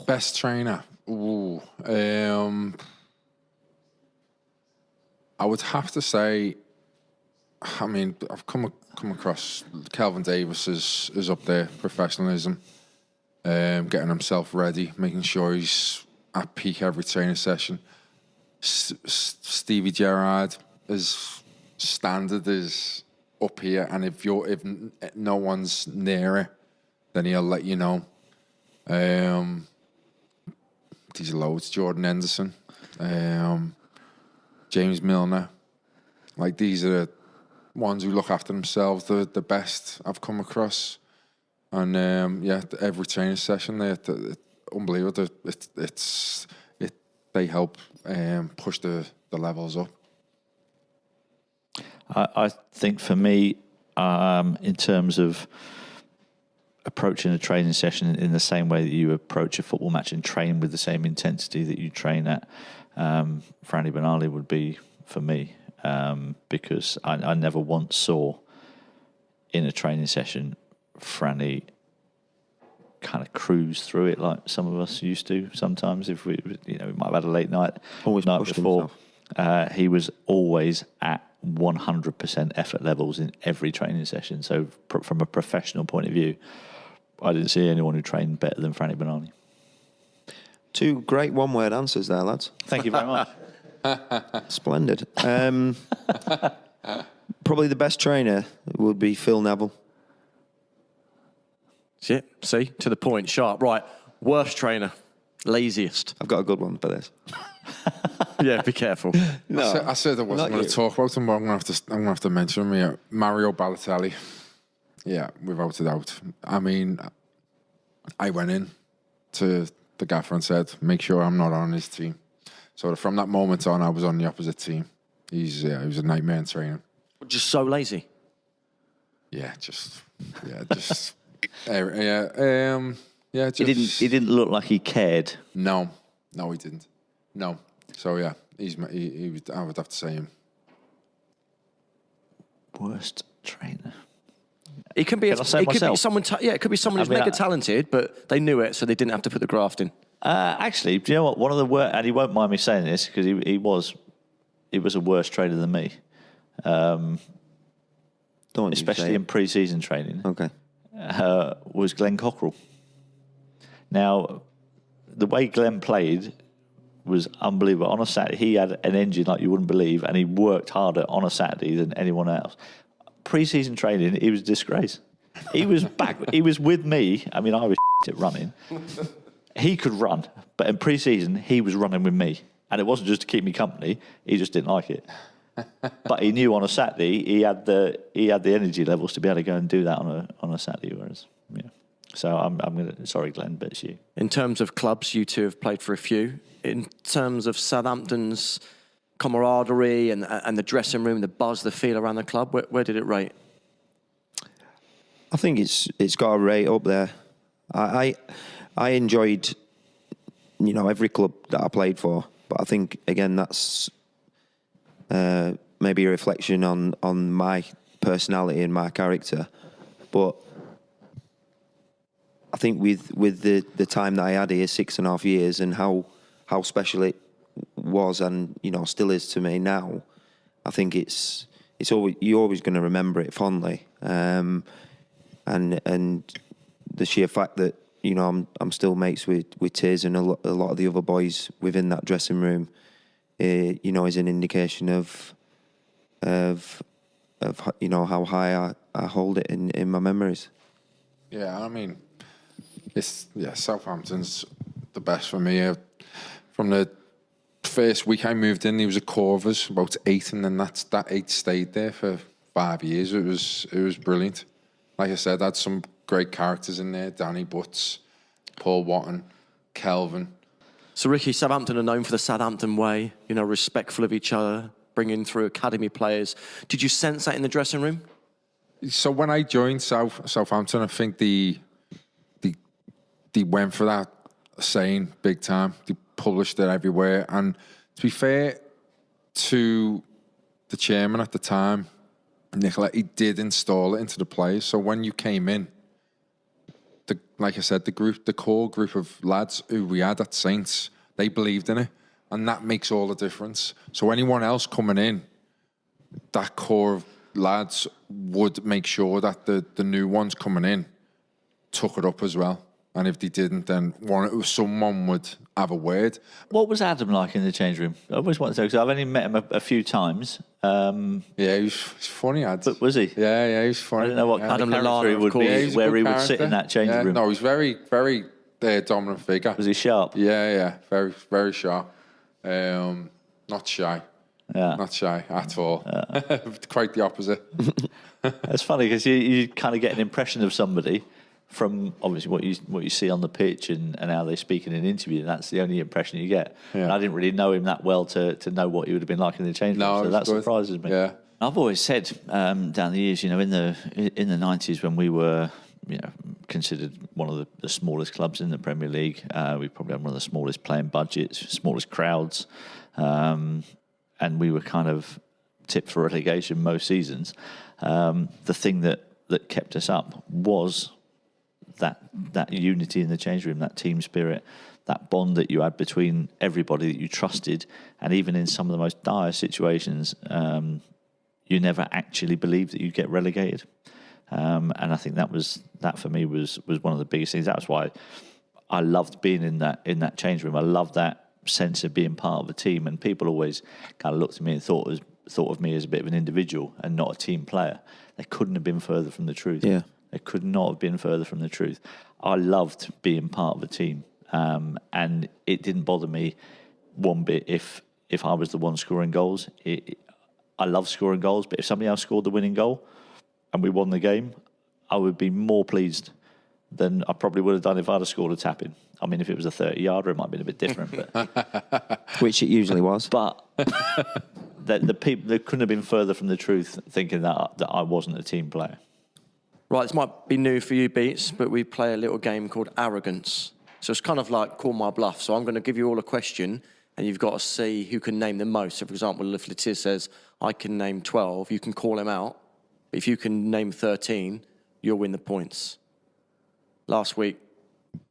Best trainer? Ooh, I would have to say, I mean, I've come across Kelvin Davis is up there, professionalism, getting himself ready, making sure he's at peak every training session. Stevie Gerrard, his standard is up here, and if no one's near it, then he'll let you know. These loads, Jordan Henderson, James Milner, like these are the ones who look after themselves, the best I've come across. And every training session, they're unbelievable. They help push the levels up. I think for me, in terms of approaching a training session in the same way that you approach a football match and train with the same intensity that you train at, Franny Benali would be for me, because I never once saw in a training session Franny kind of cruise through it like some of us used to sometimes. If we might have had a late night before. He was always at 100% effort levels in every training session. So from a professional point of view, I didn't see anyone who trained better than Franny Benali. 2 great one-word answers there, lads. Thank you very much. Splendid. Probably the best trainer would be Phil Neville. See, to the point, sharp. Right, worst trainer, laziest. I've got a good one for this. Yeah, be careful. No, I said I wasn't going to talk about him, but I'm going to have to mention him here. Mario Balotelli. Yeah, without a doubt. I mean, I went in to the gaffer and said, make sure I'm not on his team. So from that moment on, I was on the opposite team. He was a nightmare in training. Just so lazy. Just. He didn't look like he cared. No, he didn't. No. So yeah, he I would have to say him. Worst trainer. It can be. It could be someone. It could be someone who's mega talented, but they knew it, so they didn't have to put the graft in. Actually, do you know what? One of the worst, and he won't mind me saying this because he was a worse trainer than me. Especially in pre-season training. Okay. Was Glenn Cockrell. Now, the way Glenn played was unbelievable. On a Saturday, he had an engine like you wouldn't believe, and he worked harder on a Saturday than anyone else. Pre-season training, he was a disgrace. He was back. He was with me. I mean, I was at running. He could run, but in pre-season, he was running with me, and it wasn't just to keep me company. He just didn't like it. But he knew on a Saturday he had the energy levels to be able to go and do that on a Saturday. Whereas, yeah. So I'm gonna sorry, Glenn, but it's you. In terms of clubs, you two have played for a few. In terms of Southampton's camaraderie and the dressing room, the buzz, the feel around the club, where did it rate? I think it's got a rate up there. I enjoyed, every club that I played for, but I think again that's maybe a reflection on my personality and my character. But I think with the time that I had here, 6.5 years, and how special it was and still is to me now, I think it's always, you're always going to remember it fondly. And the sheer fact that I'm still mates with Tiz and a lot of the other boys within that dressing room, is an indication of how high I hold it in my memories. Yeah, I mean, Southampton's the best for me. From the first week I moved in, there was a core of us, about 8, and then that 8 stayed there for 5 years. It was brilliant. Like I said, I had some great characters in there: Danny Butts, Paul Watton, Kelvin. So, Ricky, Southampton are known for the Southampton way, respectful of each other, bringing through academy players. Did you sense that in the dressing room? So when I joined Southampton, I think they went for that saying big time. They published it everywhere. And to be fair to the chairman at the time, Nicola, he did install it into the players. So when you came in, like I said, the core group of lads who we had at Saints, they believed in it, and that makes all the difference. So anyone else coming in, that core of lads would make sure that the new ones coming in took it up as well. And if they didn't, then someone would have a word. What was Adam like in the change room? I always wanted to know, because I've only met him a few times. Yeah, he's funny, Ad. But was he? Yeah, he's funny. I don't know what kind of character Lallana, he would be, where he would sit in that change room. No, he's very, very dominant figure. Was he sharp? Yeah, very, very sharp. Not shy. Yeah. Not shy at all. Quite the opposite. It's funny because you kind of get an impression of somebody from obviously what you see on the pitch and how they speak in an interview, and that's the only impression you get. Yeah. And I didn't really know him that well to know what he would have been like in the change room, so that surprises me. Yeah. I've always said down the years, in the 90s when we were considered one of the smallest clubs in the Premier League, we probably had one of the smallest playing budgets, smallest crowds, and we were kind of tipped for relegation most seasons. The thing that kept us up was that unity in the change room, that team spirit, that bond that you had between everybody that you trusted, and even in some of the most dire situations, you never actually believed that you'd get relegated. And I think that for me was one of the biggest things. That's why I loved being in that change room. I loved that sense of being part of a team, and people always kind of looked at me and thought of me as a bit of an individual and not a team player. They couldn't have been further from the truth. Yeah. They could not have been further from the truth. I loved being part of a team, and it didn't bother me one bit if I was the one scoring goals. I love scoring goals, but if somebody else scored the winning goal and we won the game, I would be more pleased than I probably would have done if I'd have scored a tap-in. I mean, if it was a 30-yarder, it might have been a bit different. But Which it usually was. But the people, they couldn't have been further from the truth thinking that I wasn't a team player. Right, this might be new for you, Beats, but we play a little game called Arrogance. So it's kind of like Call My Bluff. So I'm going to give you all a question, and you've got to see who can name the most. So, for example, if Letiz says, I can name 12, you can call him out. But if you can name 13, you'll win the points. Last week,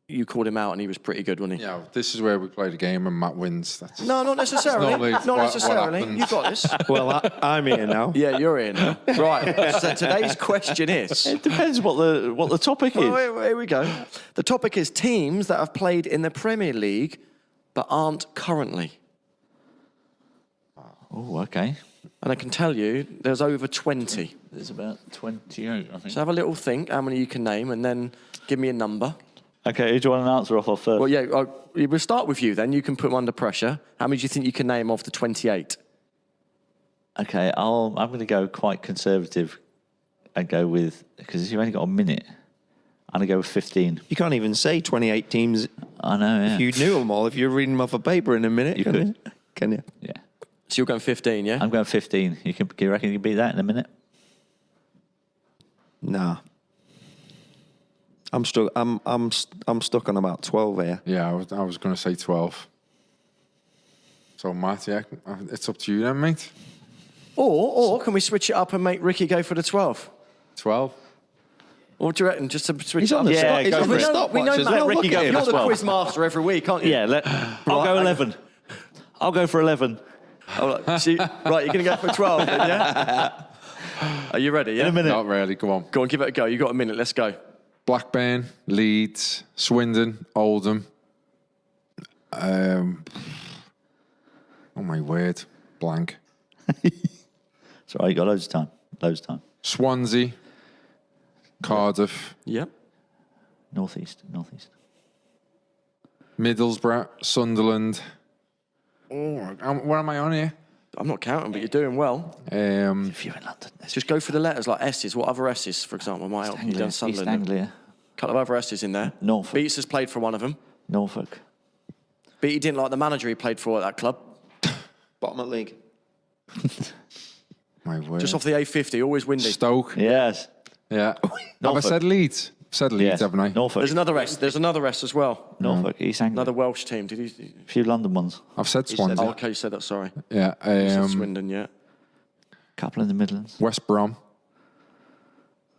you called him out, and he was pretty good, wasn't he? Yeah, this is where we play the game and Matt wins. No, not necessarily. Not necessarily. You've got this. Well, I'm here now. Yeah, you're in. Right. So today's question is... It depends what the topic is. Well, here we go. The topic is teams that have played in the Premier League but aren't currently. Oh, okay. And I can tell you, there's over 20. There's about 28, I think. So have a little think how many you can name, and then give me a number. Okay, who do you want an answer off first? Well, yeah, we'll start with you then. You can put them under pressure. How many do you think you can name of the 28? Okay, I'm going to go quite conservative and go with, because you've only got a minute, I'm going to go with 15. You can't even say 28 teams. I know, yeah. If you knew them all, if you're reading them off a paper in a minute, You could. Can you? Yeah. So you're going 15, yeah? I'm going 15. Do you reckon you can beat that in a minute? Nah. I'm stuck. I'm stuck on about 12 here. Yeah, I was going to say 12. So, Matt, yeah, it's up to you then, mate. Or can we switch it up and make Ricky go for the 12? 12. What do you reckon? Just to switch He's it on up? the Yeah, stop. He's go on for the it. stopwatch We know as Matt. well. Ricky Look go at for him. You're the well. quiz master every week, aren't you? Yeah, I'll go 11. I'll go for 11. Right, you're going to go for 12 then, yeah? Are you ready, yeah? In a minute. Not really, come on. Go on, give it a go. You've got a minute. Let's go. Blackburn, Leeds, Swindon, Oldham. Oh my word, blank. It's all right, you got loads of time. Swansea, Cardiff, Yep. Northeast. Middlesbrough, Sunderland. What am I on here? I'm not counting, but you're doing well. If you're in London, Just go for the letters like S's. What other S's, for example, might help you down East Sunderland? Anglia, Couple of other S's in there. Norfolk. Beats has played for one of them. Norfolk. Beatty didn't like the manager he played for at that club. Bottom of the league. My word. Just off the A50, always windy. Stoke. Yes. Yeah. Have I Norfolk. said Leeds? I've said Leeds, Yes. haven't I? Norfolk. There's another S. There's another S as well. Norfolk. East Anglia. Another Welsh team. Did he? A few London ones. I've said Swansea. Oh, okay, you said that. Sorry. Yeah. You said Swindon, yeah. Couple in the Midlands. West Brom.